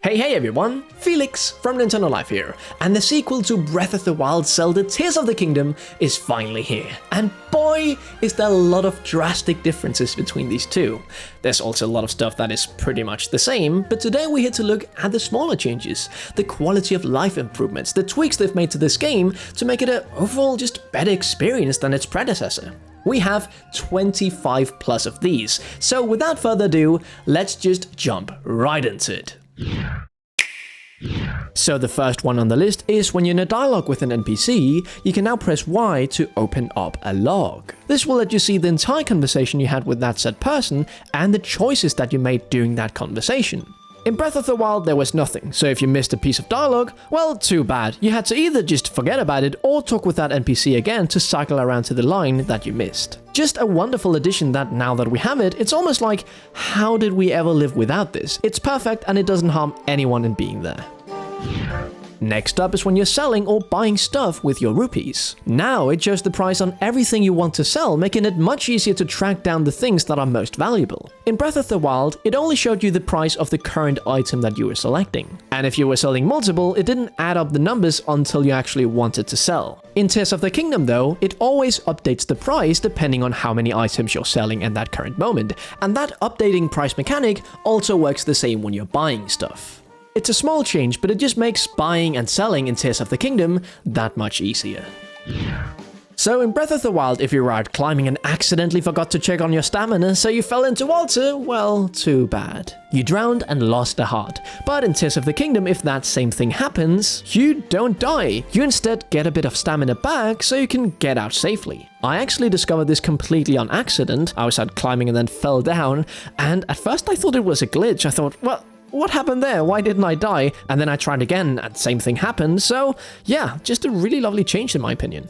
Hey everyone, Felix from Nintendo Life here, and the sequel to Breath of the Wild Zelda Tears of the Kingdom is finally here. And boy, is there a lot of drastic differences between these two. There's also a lot of stuff that is pretty much the same, but today we're here to look at the smaller changes, the quality of life improvements, the tweaks they've made to this game to make it an overall just better experience than its predecessor. We have 25 plus of these, so without further ado, let's just jump right into it. So the first one on the list is when you're in a dialogue with an NPC, you can now press Y to open up a log. This will let you see the entire conversation you had with that said person and the choices that you made during that conversation. In Breath of the Wild there was nothing, so if you missed a piece of dialogue, well, too bad. You had to either just forget about it or talk with that NPC again to cycle around to the line that you missed. Just a wonderful addition that now that we have it, it's almost like, how did we ever live without this? It's perfect and it doesn't harm anyone in being there. Next up is when you're selling or buying stuff with your rupees. Now it shows the price on everything you want to sell, making it much easier to track down the things that are most valuable. In Breath of the Wild, it only showed you the price of the current item that you were selecting. And if you were selling multiple, it didn't add up the numbers until you actually wanted to sell. In Tears of the Kingdom though, it always updates the price depending on how many items you're selling in that current moment. And that updating price mechanic also works the same when you're buying stuff. It's a small change, but it just makes buying and selling in Tears of the Kingdom that much easier. So in Breath of the Wild, if you were out climbing and accidentally forgot to check on your stamina, so you fell into water, well, too bad. You drowned and lost a heart. But in Tears of the Kingdom, if that same thing happens, you don't die. You instead get a bit of stamina back so you can get out safely. I actually discovered this completely on accident. I was out climbing and then fell down, and at first I thought it was a glitch. I thought, well, what happened there? Why didn't I die? And then I tried again and same thing happened. So yeah, just a really lovely change in my opinion.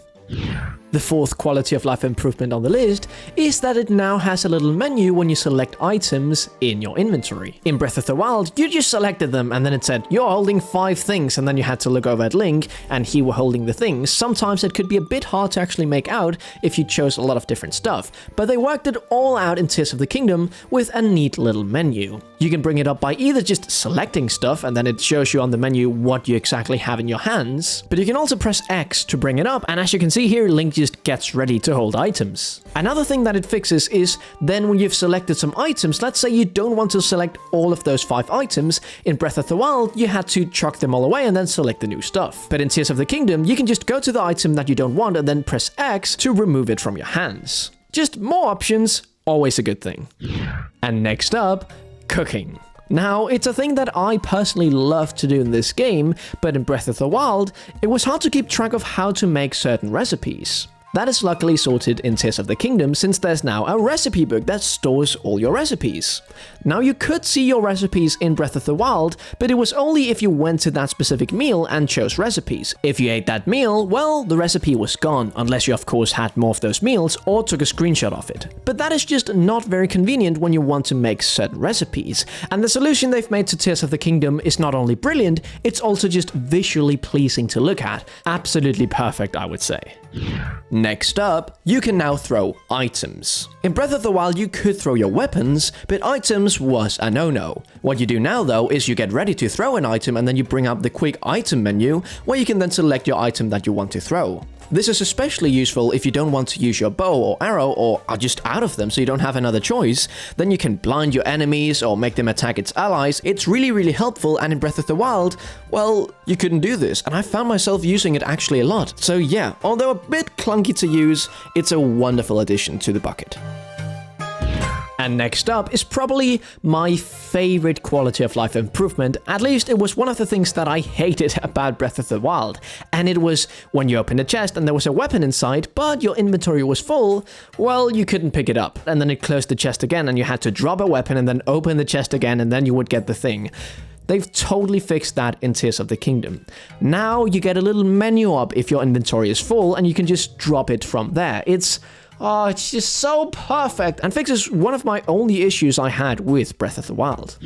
The fourth quality of life improvement on the list is that it now has a little menu when you select items in your inventory. In Breath of the Wild, you just selected them and then it said, you're holding 5 things, and then you had to look over at Link and he were holding the things. Sometimes it could be a bit hard to actually make out if you chose a lot of different stuff, but they worked it all out in Tears of the Kingdom with a neat little menu. You can bring it up by either just selecting stuff and then it shows you on the menu what you exactly have in your hands, but you can also press X to bring it up, and as you can see here, Link just gets ready to hold items. Another thing that it fixes is then when you've selected some items, let's say you don't want to select all of those 5 items, in Breath of the Wild you had to chuck them all away and then select the new stuff. But in Tears of the Kingdom you can just go to the item that you don't want and then press X to remove it from your hands. Just more options, always a good thing. And next up, cooking. Now, it's a thing that I personally love to do in this game, but in Breath of the Wild, it was hard to keep track of how to make certain recipes. That is luckily sorted in Tears of the Kingdom since there's now a recipe book that stores all your recipes. Now you could see your recipes in Breath of the Wild, but it was only if you went to that specific meal and chose recipes. If you ate that meal, well, the recipe was gone, unless you of course had more of those meals or took a screenshot of it. But that is just not very convenient when you want to make certain recipes, and the solution they've made to Tears of the Kingdom is not only brilliant, it's also just visually pleasing to look at. Absolutely perfect, I would say. Next up, you can now throw items. In Breath of the Wild you could throw your weapons, but items was a no-no. What you do now though is you get ready to throw an item and then you bring up the quick item menu where you can then select your item that you want to throw. This is especially useful if you don't want to use your bow or arrow or are just out of them so you don't have another choice. Then you can blind your enemies or make them attack its allies. It's really helpful, and in Breath of the Wild, well, you couldn't do this, and I found myself using it actually a lot. So yeah, although a bit clunky to use, it's a wonderful addition to the bucket. And next up is probably my favorite quality of life improvement. At least it was one of the things that I hated about Breath of the Wild. And it was when you opened a chest and there was a weapon inside, but your inventory was full, well, you couldn't pick it up. And then it closed the chest again and you had to drop a weapon and then open the chest again and then you would get the thing. They've totally fixed that in Tears of the Kingdom. Now you get a little menu up if your inventory is full and you can just drop it from there. It's just so perfect and fixes one of my only issues I had with Breath of the Wild.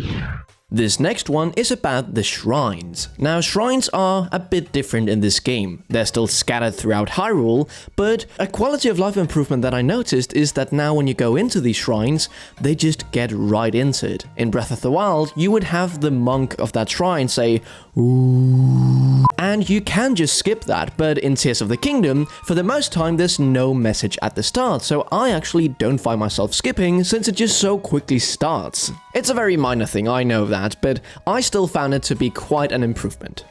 This next one is about the shrines. Now, shrines are a bit different in this game. They're still scattered throughout Hyrule, but a quality of life improvement that I noticed is that now when you go into these shrines, they just get right into it. In Breath of the Wild, you would have the monk of that shrine say, "Ooh," and you can just skip that, but in Tears of the Kingdom, for the most time, there's no message at the start, so I actually don't find myself skipping since it just so quickly starts. It's a very minor thing, I know that, but I still found it to be quite an improvement.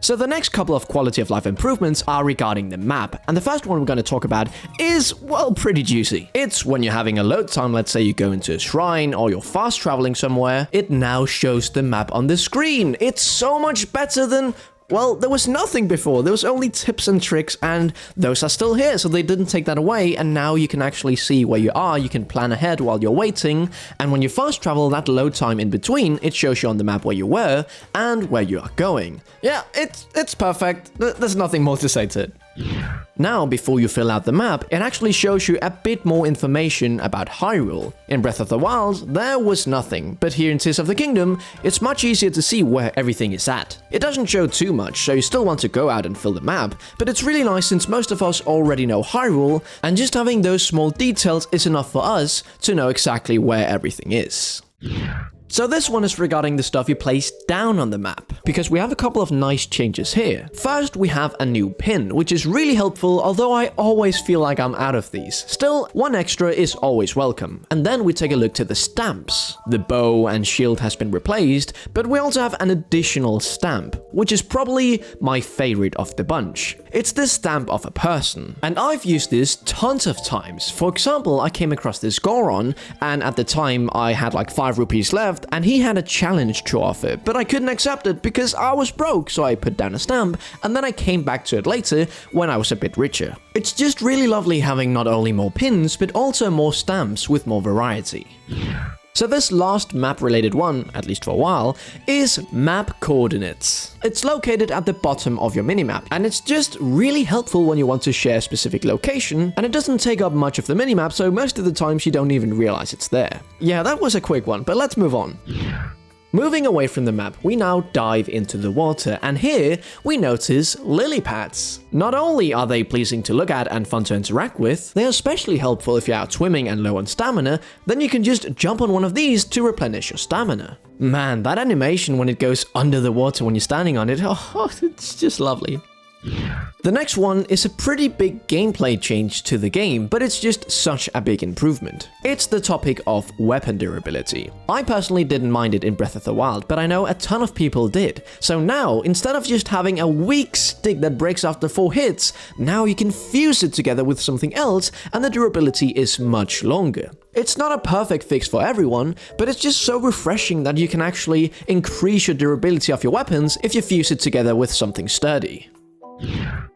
So the next couple of quality of life improvements are regarding the map, and the first one we're going to talk about is, well, pretty juicy. It's when you're having a load time, let's say you go into a shrine or you're fast traveling somewhere, it now shows the map on the screen. It's so much better than... well, there was nothing before. There was only tips and tricks, and those are still here, so they didn't take that away, and now you can actually see where you are, you can plan ahead while you're waiting, and when you fast travel, that load time in between, it shows you on the map where you were and where you are going. Yeah, it's perfect. There's nothing more to say to it. Now, before you fill out the map, it actually shows you a bit more information about Hyrule. In Breath of the Wild, there was nothing, but here in Tears of the Kingdom, it's much easier to see where everything is at. It doesn't show too much, so you still want to go out and fill the map, but it's really nice since most of us already know Hyrule, and just having those small details is enough for us to know exactly where everything is. So this one is regarding the stuff you place down on the map, because we have a couple of nice changes here. First, we have a new pin, which is really helpful, although I always feel like I'm out of these. Still, one extra is always welcome. And then we take a look to the stamps. The bow and shield has been replaced, but we also have an additional stamp, which is probably my favorite of the bunch. It's the stamp of a person, and I've used this tons of times. For example, I came across this Goron, and at the time I had like 5 rupees left, and he had a challenge to offer, but I couldn't accept it because I was broke, so I put down a stamp, and then I came back to it later when I was a bit richer. It's just really lovely having not only more pins, but also more stamps with more variety. So this last map-related one, at least for a while, is map coordinates. It's located at the bottom of your minimap, and it's just really helpful when you want to share a specific location, and it doesn't take up much of the minimap, so most of the times you don't even realize it's there. Yeah, that was a quick one, but let's move on. Moving away from the map, we now dive into the water, and here we notice lily pads. Not only are they pleasing to look at and fun to interact with, they are especially helpful if you're out swimming and low on stamina, then you can just jump on one of these to replenish your stamina. Man, that animation when it goes under the water when you're standing on it, oh, it's just lovely. The next one is a pretty big gameplay change to the game, but it's just such a big improvement. It's the topic of weapon durability. I personally didn't mind it in Breath of the Wild, but I know a ton of people did. So now, instead of just having a weak stick that breaks after 4 hits, now you can fuse it together with something else, and the durability is much longer. It's not a perfect fix for everyone, but it's just so refreshing that you can actually increase your durability of your weapons if you fuse it together with something sturdy.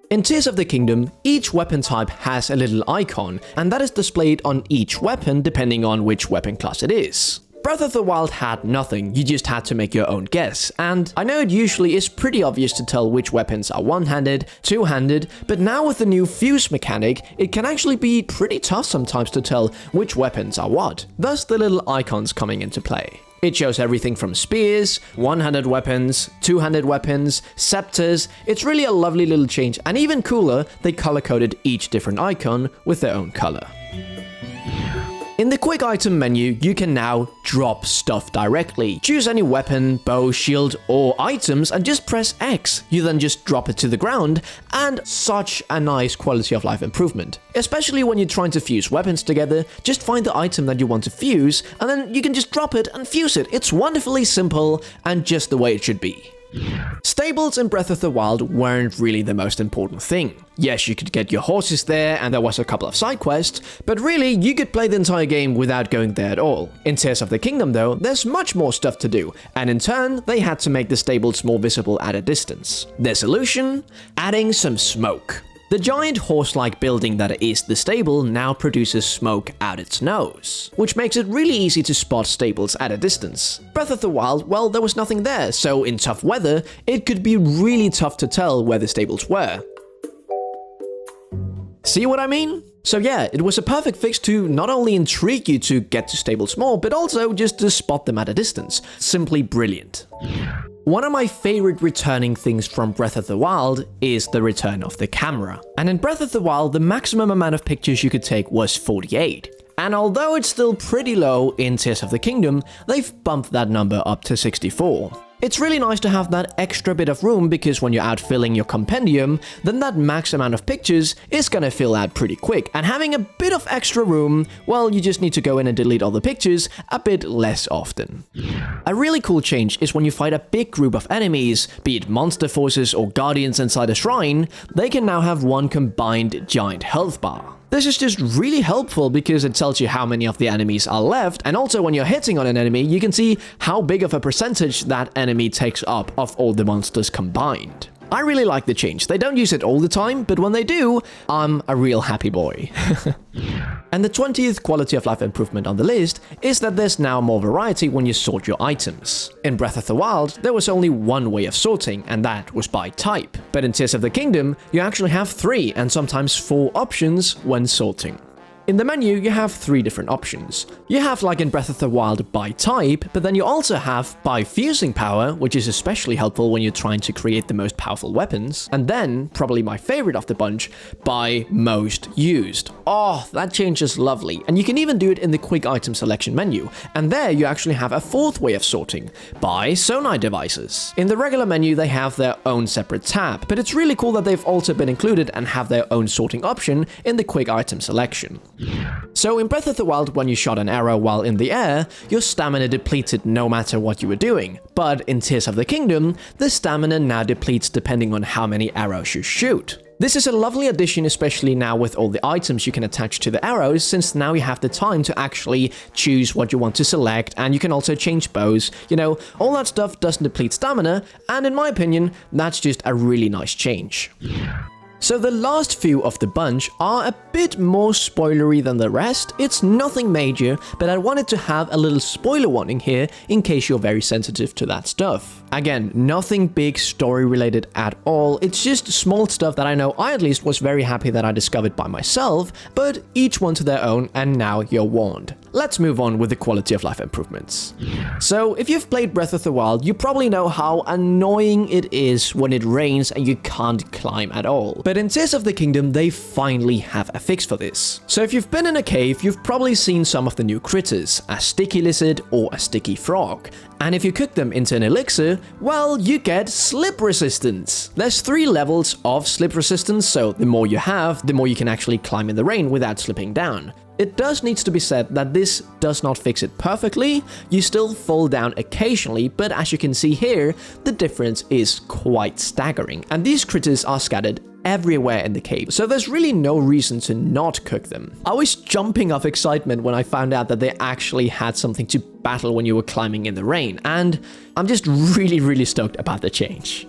In Tears of the Kingdom, each weapon type has a little icon, and that is displayed on each weapon depending on which weapon class it is. Breath of the Wild had nothing, you just had to make your own guess, and I know it usually is pretty obvious to tell which weapons are one-handed, two-handed, but now with the new fuse mechanic, it can actually be pretty tough sometimes to tell which weapons are what, thus the little icons coming into play. It shows everything from spears, one-handed weapons, two-handed weapons, scepters. It's really a lovely little change, and even cooler, they color-coded each different icon with their own color. In the quick item menu, you can now drop stuff directly. Choose any weapon, bow, shield, or items and just press X. You then just drop it to the ground, and such a nice quality of life improvement. Especially when you're trying to fuse weapons together, just find the item that you want to fuse, and then you can just drop it and fuse it. It's wonderfully simple and just the way it should be. Stables in Breath of the Wild weren't really the most important thing. Yes, you could get your horses there, and there was a couple of side quests, but really, you could play the entire game without going there at all. In Tears of the Kingdom though, there's much more stuff to do, and in turn, they had to make the stables more visible at a distance. Their solution? Adding some smoke. The giant horse-like building that is the stable now produces smoke out its nose, which makes it really easy to spot stables at a distance. Breath of the Wild, well, there was nothing there, so in tough weather, it could be really tough to tell where the stables were. See what I mean? So yeah, it was a perfect fix to not only intrigue you to get to stable small, but also just to spot them at a distance. Simply brilliant. One of my favorite returning things from Breath of the Wild is the return of the camera. And in Breath of the Wild, the maximum amount of pictures you could take was 48. And although it's still pretty low in Tears of the Kingdom, they've bumped that number up to 64. It's really nice to have that extra bit of room because when you're out filling your compendium, then that max amount of pictures is gonna fill out pretty quick. And having a bit of extra room, well, you just need to go in and delete all the pictures a bit less often. A really cool change is when you fight a big group of enemies, be it monster forces or guardians inside a shrine, they can now have one combined giant health bar. This is just really helpful because it tells you how many of the enemies are left, and also when you're hitting on an enemy, you can see how big of a percentage that enemy takes up of all the monsters combined. I really like the change. They don't use it all the time, but when they do, I'm a real happy boy. And the 20th quality of life improvement on the list is that there's now more variety when you sort your items. In Breath of the Wild, there was only one way of sorting, and that was by type. But in Tears of the Kingdom, you actually have 3 and sometimes 4 options when sorting. In the menu, you have 3 different options. You have, like in Breath of the Wild, by type, but then you also have by fusing power, which is especially helpful when you're trying to create the most powerful weapons. And then, probably my favorite of the bunch, by most used. Oh, that change is lovely. And you can even do it in the quick item selection menu. And there you actually have a 4th way of sorting, by Sonai devices. In the regular menu, they have their own separate tab, but it's really cool that they've also been included and have their own sorting option in the quick item selection. So in Breath of the Wild, when you shot an arrow while in the air, your stamina depleted no matter what you were doing. But in Tears of the Kingdom, the stamina now depletes depending on how many arrows you shoot. This is a lovely addition, especially now with all the items you can attach to the arrows, since now you have the time to actually choose what you want to select, and you can also change bows. You know, all that stuff doesn't deplete stamina, and in my opinion, that's just a really nice change. So the last few of the bunch are a bit more spoilery than the rest. It's nothing major, but I wanted to have a little spoiler warning here in case you're very sensitive to that stuff. Again, nothing big story related at all. It's just small stuff that I know I at least was very happy that I discovered by myself, but each one to their own, and now you're warned. Let's move on with the quality of life improvements. So if you've played Breath of the Wild, you probably know how annoying it is when it rains and you can't climb at all. But in Tears of the Kingdom, they finally have a fix for this. So if you've been in a cave, you've probably seen some of the new critters, a sticky lizard or a sticky frog. And if you cook them into an elixir, well, you get slip resistance. There's 3 levels of slip resistance, so the more you have, the more you can actually climb in the rain without slipping down. It does need to be said that this does not fix it perfectly. You still fall down occasionally, but as you can see here, the difference is quite staggering. And these critters are scattered everywhere in the cave, so there's really no reason to not cook them. I was jumping off excitement when I found out that they actually had something to battle when you were climbing in the rain, and I'm just really stoked about the change.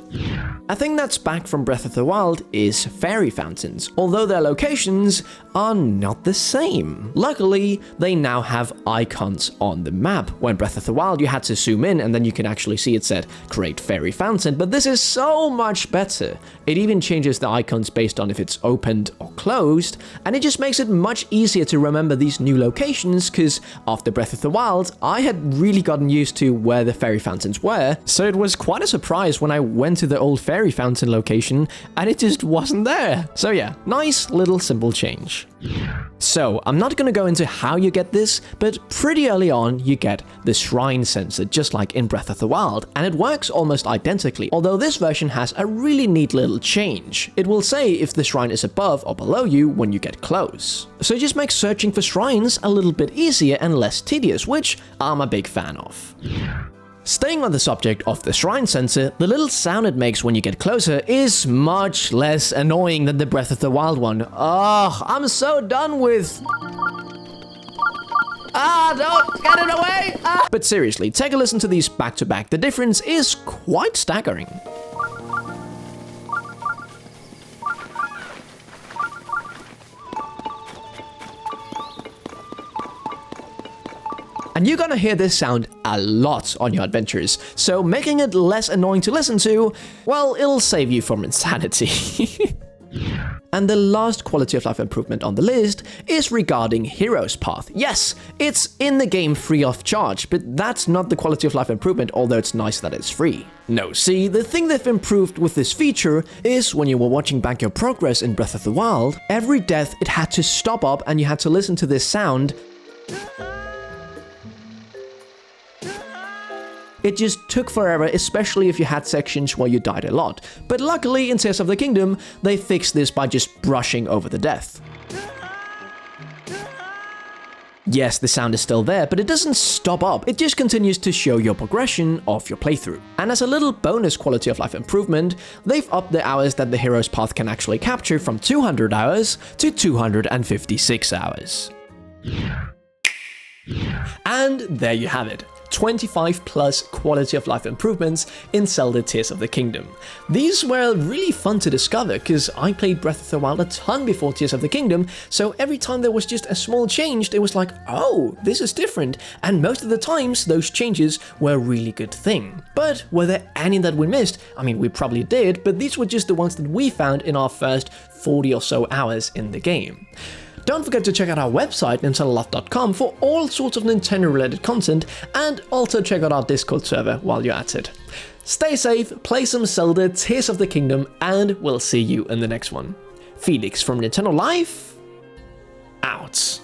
A thing that's back from Breath of the Wild is fairy fountains, although their locations are not the same. Luckily, they now have icons on the map. When Breath of the Wild, you had to zoom in and then you can actually see it said create fairy fountain, but this is so much better. It even changes the icons based on if it's opened or closed, and it just makes it much easier to remember these new locations, because after Breath of the Wild, I had really gotten used to where the fairy fountains were, so it was quite a surprise when I went to the old fairy fountain location and it just wasn't there. So yeah, nice little simple change. So, I'm not gonna go into how you get this, but pretty early on you get the shrine sensor, just like in Breath of the Wild, and it works almost identically, although this version has a really neat little change. It will say if the shrine is above or below you when you get close. So it just makes searching for shrines a little bit easier and less tedious, which I'm a big fan of. Staying on the subject of the shrine sensor, the little sound it makes when you get closer is much less annoying than the Breath of the Wild one. Ugh, I'm so done with... don't get it away! But seriously, take a listen to these back to back. The difference is quite staggering. And you're gonna hear this sound a lot on your adventures, so making it less annoying to listen to, well, it'll save you from insanity. And the last quality of life improvement on the list is regarding Hero's Path. Yes, it's in the game free of charge, but that's not the quality of life improvement, although it's nice that it's free. No, see, the thing they've improved with this feature is when you were watching back your progress in Breath of the Wild, every death it had to stop up and you had to listen to this sound. It just took forever, especially if you had sections where you died a lot. But luckily in Tears of the Kingdom, they fixed this by just brushing over the death. Yes, the sound is still there, but it doesn't stop up, it just continues to show your progression of your playthrough. And as a little bonus quality of life improvement, they've upped the hours that the Hero's Path can actually capture from 200 hours to 256 hours. And there you have it. 25 plus quality of life improvements in Zelda Tears of the Kingdom. These were really fun to discover because I played Breath of the Wild a ton before Tears of the Kingdom, so every time there was just a small change, it was like, oh, this is different, and most of the times those changes were a really good thing. But were there any that we missed? I mean, we probably did, but these were just the ones that we found in our first 40 or so hours in the game. Don't forget to check out our website, nintendoLove.com, for all sorts of Nintendo-related content, and also check out our Discord server while you're at it. Stay safe, play some Zelda Tears of the Kingdom, and we'll see you in the next one. Felix from Nintendo Life, out.